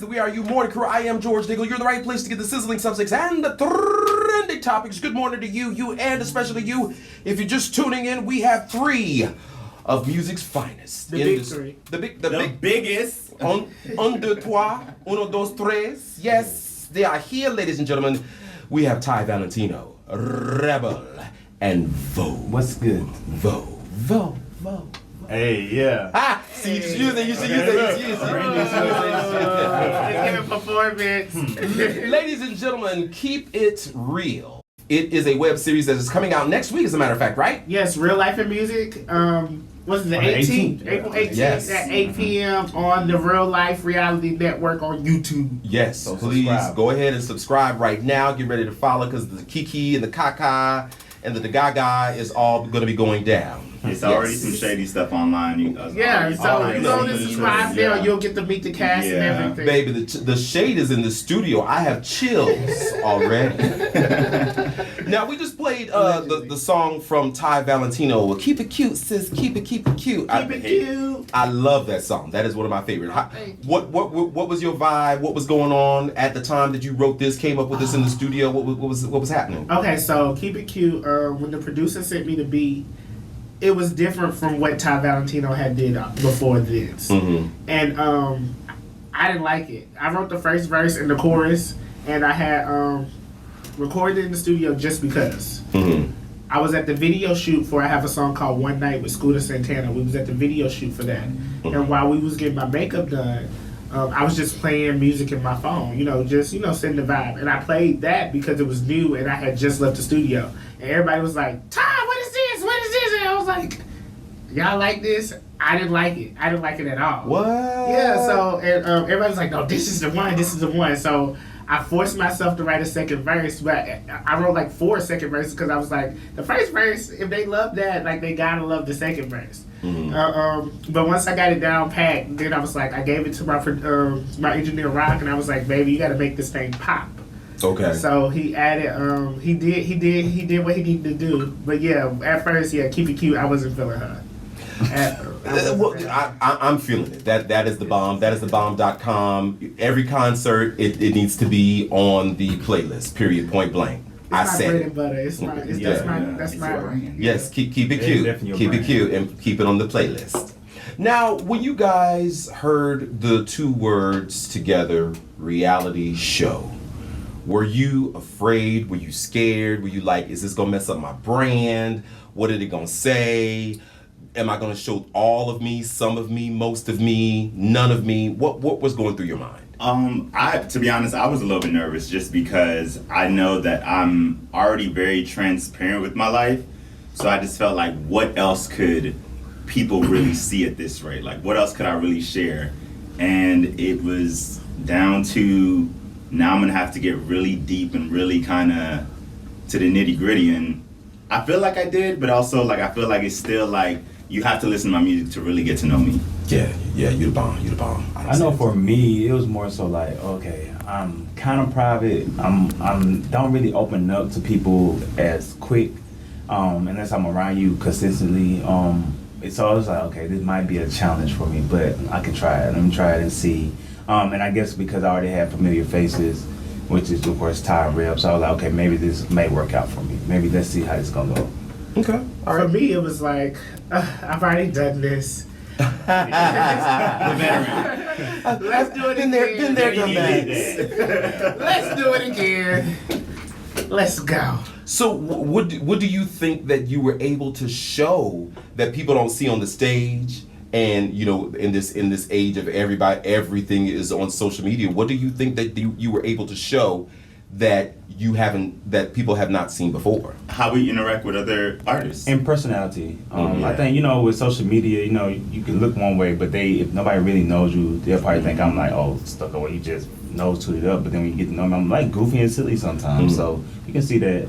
the We Are You Morning Crew. I am George Diggle. You're the right place to get the sizzling subjects and the trending topics. Good morning to you, and especially you. If you're just tuning in, we have three of music's finest. The big three. The biggest. Un, deux, trois, uno, dos, tres. Yes, they are here, ladies and gentlemen. We have Ty Valentino, Reb3l, and Vo. What's good? Vo. Hey, yeah. Ah, see, you should use it. You should use it. Give it performance. Ladies and gentlemen, keep it real. It is a web series that is coming out next week, as a matter of fact, right? Yes, Real Life and Music. Was it the 18th? April 18th Yes. at 8 p.m. on the Real Life Reality Network on YouTube. Yes, so please go ahead and subscribe right now. Get ready to follow because the Kiki and the Kaka and the Gaga is all going to be going down. It's already some shady stuff online. You go to subscribe there, you'll get to meet the cast and everything. Baby, the shade is in the studio. I have chills already. Now, we just played the song from Ty Valentino. Keep it cute, sis. Keep it cute. Keep it cute. I love that song. That is one of my favorites. What was your vibe? What was going on at the time that you wrote this, came up with this in the studio? What was happening? Okay, so Keep It Cute, when the producer sent me the beat, it was different from what Ty Valentino had did before this. Mm-hmm. And I didn't like it. I wrote the first verse and the chorus, and I had recorded it in the studio just because. Mm-hmm. I was at the video shoot for, I have a song called One Night with Scooter Santana. We was at the video shoot for that. Mm-hmm. And while we was getting my makeup done, I was just playing music in my phone, setting the vibe. And I played that because it was new and I had just left the studio. And everybody was like, Ty, what is this? And I was like, y'all like this? I didn't like it. I didn't like it at all. What? Yeah, so and everybody was like, no, this is the one. So I forced myself to write a second verse, but I wrote like 4 second verses because I was like, the first verse, if they love that, like they gotta love the second verse. Mm-hmm. But once I got it down packed, then I was like, I gave it to my engineer Rock, and I was like, baby, you got to make this thing pop. Okay. So he added, he did what he needed to do. But yeah, at first, Keep It Cute, I wasn't feeling her. I'm feeling it. That is the bomb. That is the bomb.com. Every concert, it needs to be on the playlist. Period. Point blank. I said bread and butter. That's my yes. Keep it cute. Keep it cute and keep it on the playlist. Now, when you guys heard the 2 words together, reality show, were you afraid? Were you scared? Were you like, is this gonna mess up my brand? What are they gonna say? Am I gonna show all of me, some of me, most of me, none of me? What was going through your mind? To be honest, I was a little bit nervous just because I know that I'm already very transparent with my life. So I just felt like, what else could people really see at this rate? Like, what else could I really share? And it was down to, now I'm gonna have to get really deep and really kind of to the nitty gritty. And I feel like I did, but also like, I feel like it's still like, you have to listen to my music to really get to know me. Yeah, you the bomb. I know for me, it was more so like, okay, I'm kind of private. I'm don't really open up to people as quick, unless I'm around you consistently. So I was like, okay, this might be a challenge for me, but I can try it. Let me try it and see. And I guess because I already had familiar faces, which is of course Ty and Reb, so I was like, okay, maybe this may work out for me. Maybe let's see how it's gonna go. Okay. All right. For me, it was like, I've already done this. Let's do it again. Been there, done that. Let's do it again. Let's go. So, what do you think that you were able to show that people don't see on the stage? And in this age of everything is on social media. What do you think that you were able to show that people have not seen before? How we interact with other artists and personality. I think with social media, you can look one way, but if nobody really knows you, they'll probably think I'm like, oh, stuck away. You just nose tooted up. But then when you get to know me, I'm like goofy and silly sometimes. So you can see that.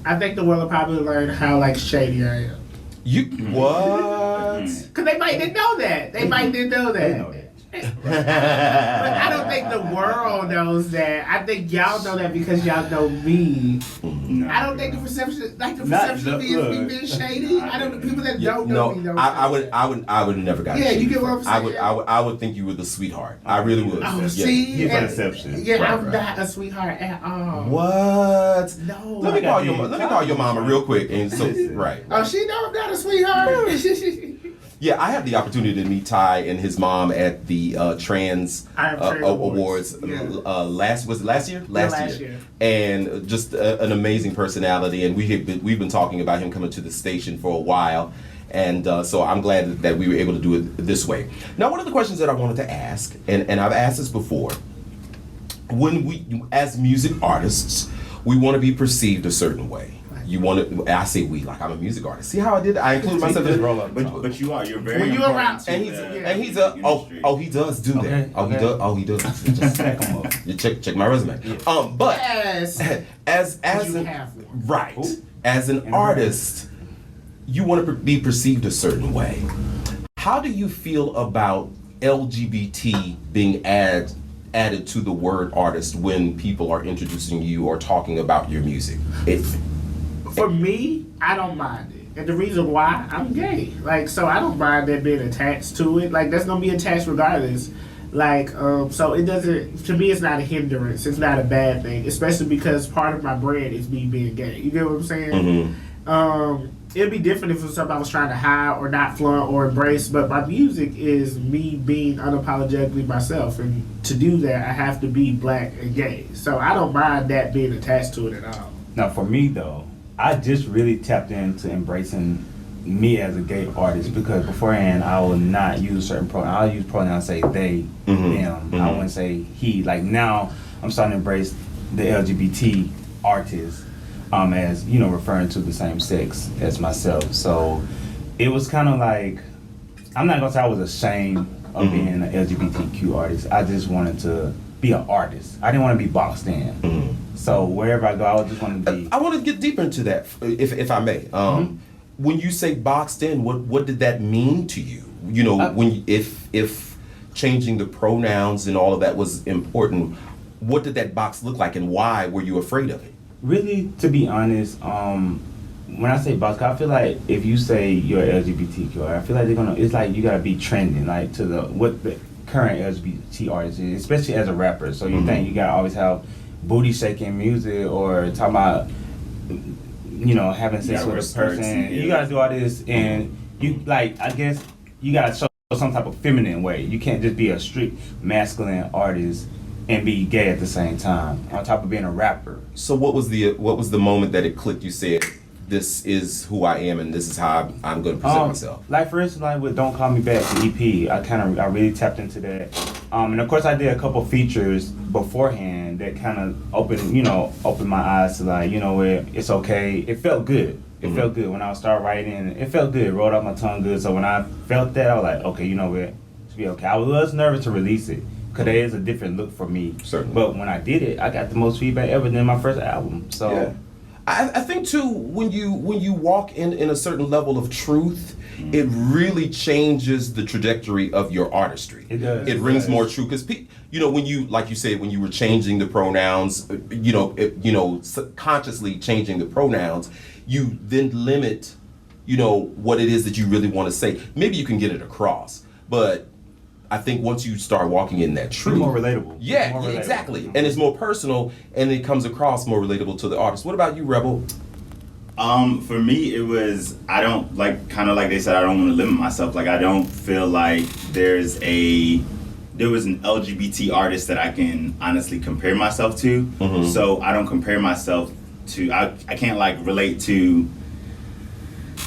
I think the world will probably learn how like shady I am. You what? Because they might didn't know that. They might didn't know that. But I don't think the world knows that. I think y'all know that because y'all know me. No, I don't think the perception of me is me being shady. I don't. People that don't know me don't. I would never got. Yeah, shady you get what I'm first. saying? I would think you were the sweetheart. I really would. Oh, Yeah. see, He's an exception. Yeah, Right, I'm right. not a sweetheart at all. What? No. Let me call your mama real quick. And so, right. Oh, she know I'm not a sweetheart. Yeah, I had the opportunity to meet Ty and his mom at the Trans Awards. Yeah. Last year? Last year. And just an amazing personality. And we've been talking about him coming to the station for a while. And so I'm glad that we were able to do it this way. Now, one of the questions that I wanted to ask, and I've asked this before, when we, as music artists, we want to be perceived a certain way. You want to, I say we, like I'm a music artist. See how I did? I include myself in it. But you are. You're very When you're important around- to And he's a he does do that. Okay, Oh he does. Just check him up. You check my resume. But Yes. as You an, have one. right, Ooh. as an artist, you want to be perceived a certain way. How do you feel about LGBT being added to the word artist when people are introducing you or talking about your music? For me, I don't mind it. And the reason why, I'm gay. Like, so I don't mind that being attached to it. Like, that's going to be attached regardless. Like, so it doesn't, to me, it's not a hindrance. It's not a bad thing. Especially because part of my brand is me being gay. You get what I'm saying? Mm-hmm. It'd be different if it was something I was trying to hide or not flaunt or embrace. But my music is me being unapologetically myself. And to do that, I have to be black and gay. So I don't mind that being attached to it at all. Now, for me though, I just really tapped into embracing me as a gay artist because beforehand I would not use certain pronouns. I'll use pronouns, say they, them. I wouldn't say he. Like now, I'm starting to embrace the LGBT artist as, you know, referring to the same sex as myself. So it was kind of like, I'm not gonna say I was ashamed of being an LGBTQ artist. I just wanted to be an artist. I didn't want to be boxed in. So wherever I go, I would just want to be. I want to get deeper into that, if I may. When you say boxed in, what did that mean to you? You know, if changing the pronouns and all of that was important, what did that box look like, and why were you afraid of it? Really, to be honest, when I say box, I feel like if you say you're LGBTQ, I feel like they're gonna. It's like you gotta be trending, like to what the current LGBT artist is, especially as a rapper. So you think you gotta always have booty shaking music or talking about, you know, having sex with a person. You gotta do all this, and you like, I guess you gotta show some type of feminine way. You can't just be a strict masculine artist and be gay at the same time. On top of being a rapper. So what was the moment that it clicked? You said, "This is who I am, and this is how I'm going to present myself." Like for instance, like with "Don't Call Me Back," the EP, I really tapped into that. And of course, I did a couple features beforehand that kind of opened my eyes to like, you know what, it's okay. It felt good. It felt good when I started writing. It felt good. It rolled off my tongue good. So when I felt that, I was like, okay, you know what, it's be okay. I was nervous to release it because it is a different look for me. Certainly. But when I did it, I got the most feedback ever than my first album. So. Yeah. I think too, when you walk in a certain level of truth, it really changes the trajectory of your artistry. It does. It rings more true because you know, when you, like you said, when you were changing the pronouns, consciously changing the pronouns, you then limit, you know, what it is that you really want to say. Maybe you can get it across, but I think once you start walking in that truth, More relatable. Yeah, More relatable. exactly. And it's more personal, and it comes across more relatable to the artist. What about you, Rebel? For me, it was, I don't, like, kind of like they said, I don't want to limit myself. Like, I don't feel like there was an LGBT artist that I can honestly compare myself to. So I don't compare myself to, I can't, like, relate to,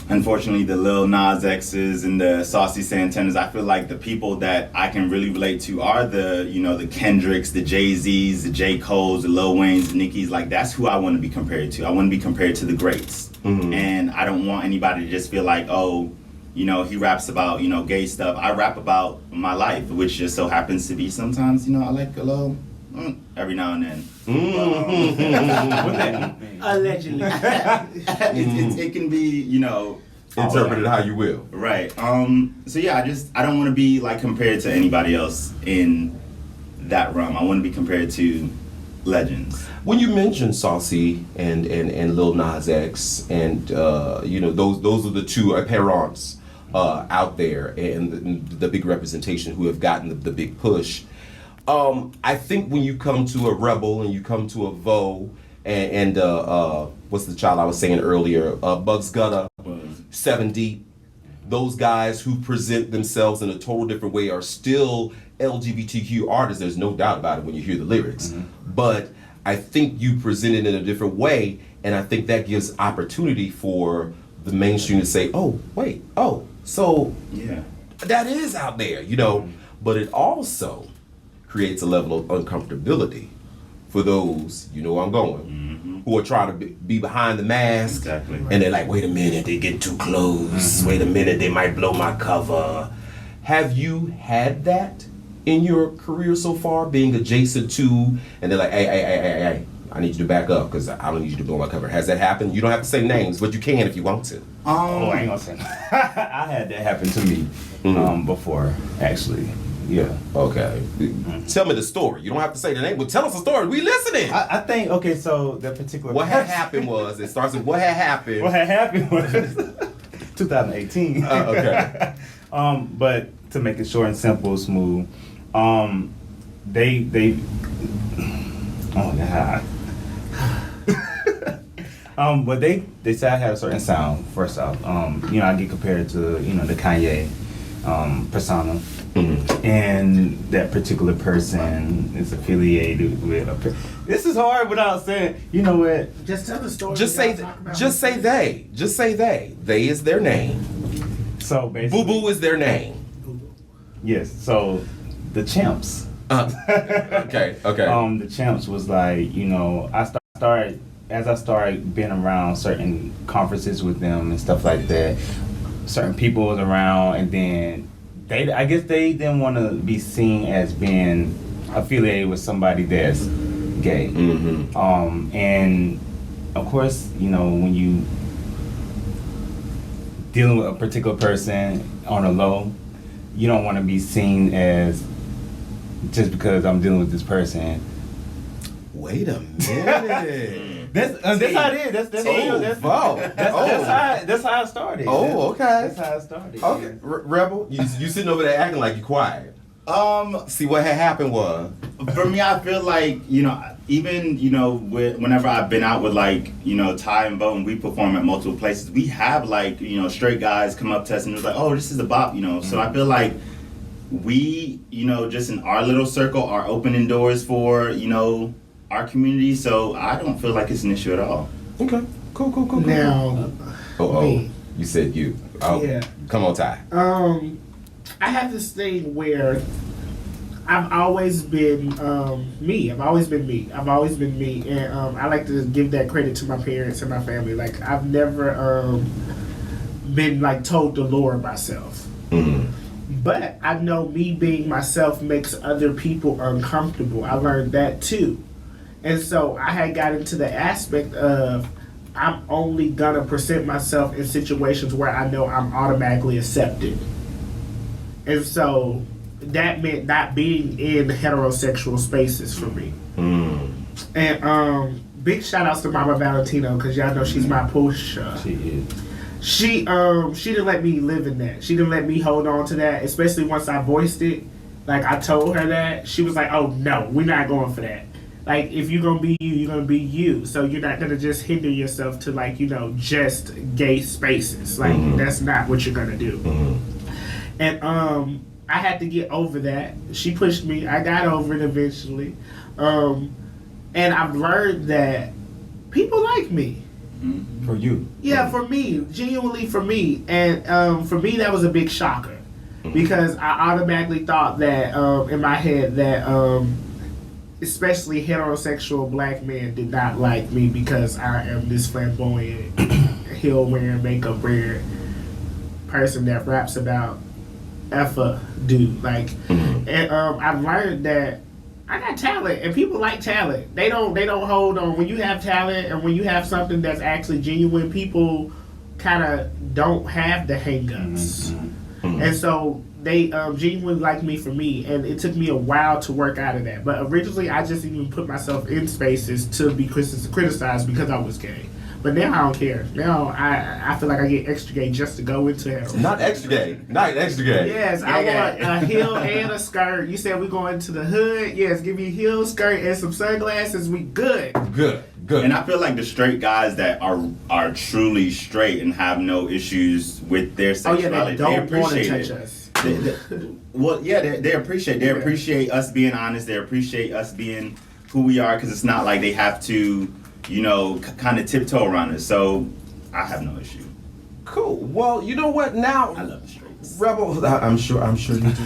unfortunately, the Lil Nas X's and the Saucy Santanas. I feel like the people that I can really relate to are the, you know, the Kendricks, the Jay-Z's, the J. Cole's, the Lil Wayne's, the Nicki's. Like, that's who I want to be compared to. I want to be compared to the greats. And I don't want anybody to just feel like, oh, you know, he raps about, you know, gay stuff. I rap about my life, which just so happens to be sometimes, you know, I like a little, every now and then. Allegedly. It can be, you know, Interpret it how you will. Right. So yeah, I don't want to be like compared to anybody else in that realm. I want to be compared to legends. When you mentioned Saucy and Lil Nas X, and those are the two parents out there, and the big representation who have gotten the big push. I think when you come to a Rebel and you come to a Vo and what's the child I was saying earlier, Bugs Gutter, 7 Deep, those guys who present themselves in a total different way are still LGBTQ artists. There's no doubt about it when you hear the lyrics. But I think you present it in a different way, and I think that gives opportunity for the mainstream to say, oh, wait, so Yeah. that is out there, But it also creates a level of uncomfortability for those, where I'm going, who are trying to be behind the mask. Exactly. And they're like, wait a minute, they get too close. Wait a minute, they might blow my cover. Have you had that in your career so far, being adjacent to, and they're like, hey, I need you to back up because I don't need you to blow my cover. Has that happened? You don't have to say names, but you can if you want to. I ain't gonna say I had that happen to me before, actually. Yeah. Okay. Tell me the story. You don't have to say the name, but tell us the story. We listening. I think, okay, so that particular What had happened was, it starts with what had happened. What had happened was 2018. Okay. But to make it short and simple, smooth, they oh god. But they said I had a certain sound, first off. I get compared to, the Kanye persona. And that particular person is affiliated with this is hard without saying, you know what? Just tell the story. Just say they. Just say they. They is their name. So basically, Boo Boo is their name. yes. So the Champs. Okay. The Champs was like, I started being around certain conferences with them and stuff like that. Certain people was around, and then I guess they didn't want to be seen as being affiliated with somebody that's gay. And of course, when you dealing with a particular person on a low, you don't want to be seen as just because I'm dealing with this person. Wait a minute. That's how it is. That's how it started. Oh, okay. That's how it started. Okay, Rebel, you sitting over there acting like you quiet. See, what had happened was, For me, I feel like, even, whenever I've been out with Ty and Bo and we perform at multiple places, we have straight guys come up to us and it's like, oh, this is a bop, So I feel like we, just in our little circle are opening doors for, our community, so I don't feel like it's an issue at all. okay, cool. Now, me. You said you. Oh, Yeah. Come on, Ty. I have this thing where I've always been me. I've always been me, and I like to give that credit to my parents and my family. Like, I've never been told to lower myself. But I know me being myself makes other people uncomfortable. I learned that too. And so I had got into the aspect of I'm only gonna present myself in situations where I know I'm automatically accepted. And so that meant not being in heterosexual spaces for me. And big shout outs to Mama Valentino, because y'all know she's my pusher. She is. She didn't let me live in that. She didn't let me hold on to that, especially once I voiced it. I told her that. She was like, oh no, we're not going for that. If you're gonna be you, you're gonna be you. So you're not gonna just hinder yourself to just gay spaces. That's not what you're gonna do. And I had to get over that. She pushed me. I got over it eventually. And I've learned that people like me. For you. Yeah, for me. Genuinely for me. And for me, that was a big shocker. Because I automatically thought that, in my head, that especially heterosexual black men did not like me because I am this flamboyant, heel-wearing, makeup-wearing person that raps about F-a dude. And I've learned that I got talent, and people like talent. They don't hold on. When you have talent and when you have something that's actually genuine, people kind of don't have the hang-ups. And so they genuinely like me for me, and it took me a while to work out of that. But originally, I just even put myself in spaces to be criticized because I was gay. But now I don't care. Now I feel like I get extra gay just to go into heroin. Not extra gay. Not extra gay. Yes, I want a heel and a skirt. You said we going to the hood. Yes, give me a heel, skirt, and some sunglasses. We good. Good. And I feel like the straight guys that are truly straight and have no issues with their sexuality, they don't want to touch us. They appreciate us being honest. They appreciate us being who we are, because it's not like they have to, kind of tiptoe around us. So I have no issue. Cool. Well, you know what? Now I love the straights. Rebel, I'm sure you do.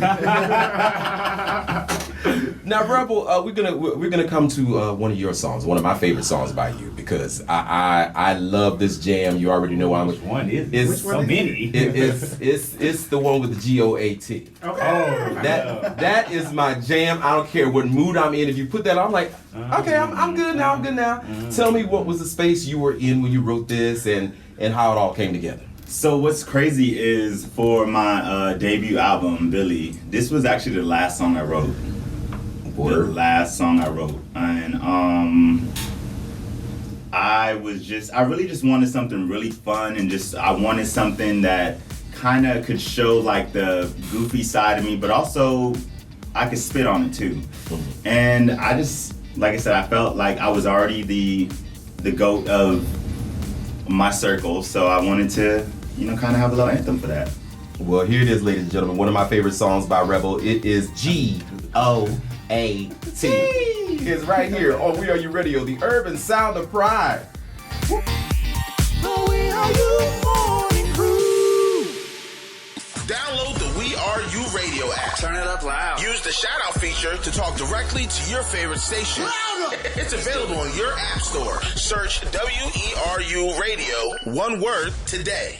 Now, Rebel, we're gonna come to one of your songs, one of my favorite songs by you, because I love this jam. You already know why. Which one is it? It's so many. It's the one with the GOAT. Okay. That is my jam. I don't care what mood I'm in. If you put that on, I'm like, okay, I'm good now. I'm good now. Tell me, what was the space you were in when you wrote this, and how it all came together? So what's crazy is, for my debut album, Billy, this was actually the last song I wrote. Word. The last song I wrote. And I really just wanted something really fun, and I wanted something that kind of could show like the goofy side of me, but also I could spit on it too. And I just, like I said, I felt like I was already the GOAT of my circle, so I wanted to, kind of have a little anthem for that. Well, here it is, ladies and gentlemen. One of my favorite songs by Rebel. It is GOAT. It's right here on WERUradio, the urban sound of pride. Download the WERUradio app. Turn it up loud. Use the shout out feature to talk directly to your favorite station. It's available on your app store. Search WERUradio, one word, today.